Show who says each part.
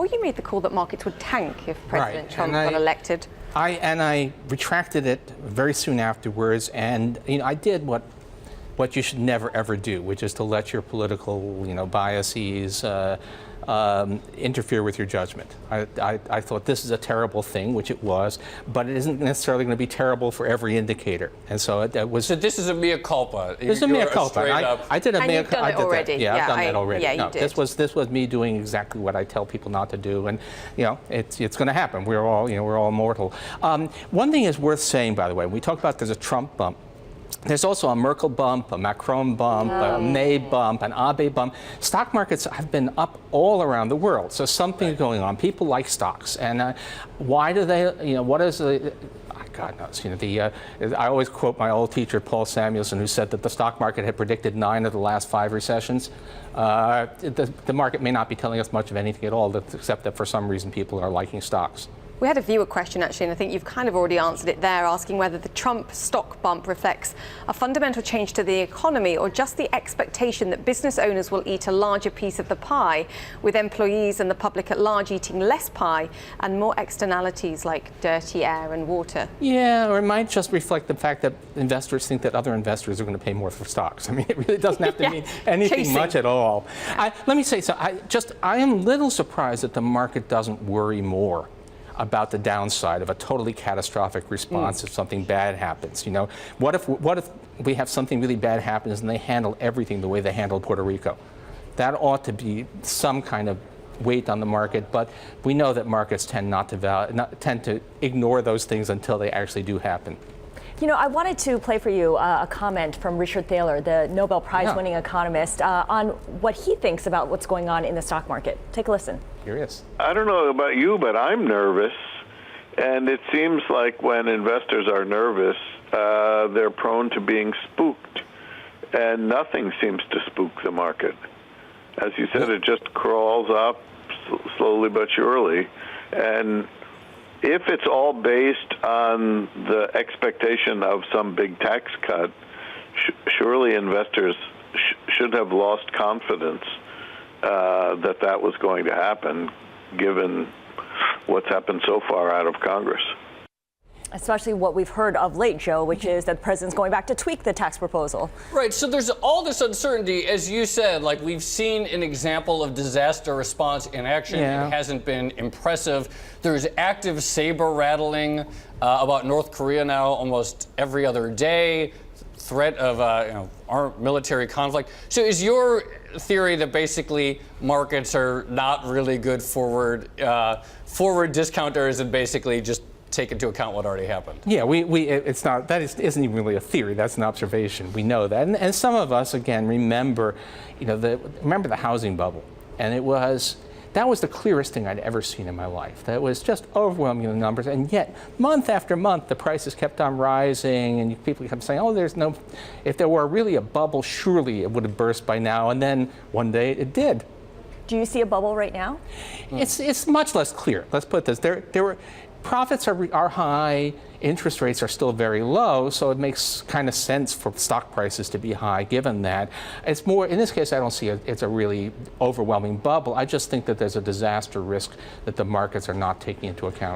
Speaker 1: before you made the call that markets would tank if President Trump got elected.
Speaker 2: I retracted it very soon afterwards, and I did what you should never ever do, which is to let your political biases interfere with your judgment. I thought this is a terrible thing, which it was, but it isn't necessarily going to be terrible for every indicator. And so it was.
Speaker 3: So this is a mea culpa.
Speaker 2: This is a mea culpa. I did a mea culpa.
Speaker 1: I've done that already.
Speaker 2: Yeah, this was me doing exactly what I tell people not to do, and it's going to happen. We're all mortal. One thing is worth saying, by the way, when we talk about there's a Trump bump. There's also a Merkel bump, a Macron bump, a May bump, an Abe bump. Stock markets have been up all around the world, so something's going on. People like stocks, and why do they? What is the? God knows. I always quote my old teacher Paul Samuelson, who said that the stock market had predicted 9 of the last 5 recessions. The market may not be telling us much of anything at all, except that for some reason people are liking stocks.
Speaker 1: We had a viewer question, actually, and I think you've kind of already answered it there, asking whether the Trump stock bump reflects a fundamental change to the economy or just the expectation that business owners will eat a larger piece of the pie, with employees and the public at large eating less pie and more externalities like dirty air and water.
Speaker 2: Yeah, or it might just reflect the fact that investors think that other investors are going to pay more for stocks. I mean, it really doesn't have to mean anything much at all. Let me say so. I am a little surprised that the market doesn't worry more about the downside of a totally catastrophic response if something bad happens. What if we have something really bad happens and they handle everything the way they handled Puerto Rico? That ought to be some kind of weight on the market, but we know that markets tend tend to ignore those things until they actually do happen.
Speaker 4: I wanted to play for you a comment from Richard Thaler, the Nobel Prize-winning economist, on what he thinks about what's going on in the stock market. Take a listen.
Speaker 2: Curious.
Speaker 5: I don't know about you, but I'm nervous. And it seems like when investors are nervous, they're prone to being spooked. And nothing seems to spook the market. As you said, it just crawls up slowly but surely. And if it's all based on the expectation of some big tax cut, surely investors should have lost confidence that was going to happen, given what's happened so far out of Congress.
Speaker 4: Especially what we've heard of late, Joe, which is that the president's going back to tweak the tax proposal.
Speaker 3: Right, so there's all this uncertainty, as you said, like we've seen an example of disaster response in action. It hasn't been impressive. There's active saber rattling about North Korea now almost every other day, threat of armed military conflict. So is your theory that basically markets are not really good forward discounters and basically just take into account what already happened? Yeah,
Speaker 2: it's not, isn't even really a theory, that's an observation. We know that. And some of us, again, remember the housing bubble. And that was the clearest thing I'd ever seen in my life. That was just overwhelming the numbers. And yet, month after month, the prices kept on rising, and people kept saying, if there were really a bubble, surely it would have burst by now. And then one day it did.
Speaker 4: Do you see a bubble right now?
Speaker 2: It's much less clear. Let's put this. Profits are high, interest rates are still very low, so it makes kind of sense for stock prices to be high given that. It's more, in this case, I don't see it's a really overwhelming bubble. I just think that there's a disaster risk that the markets are not taking into account.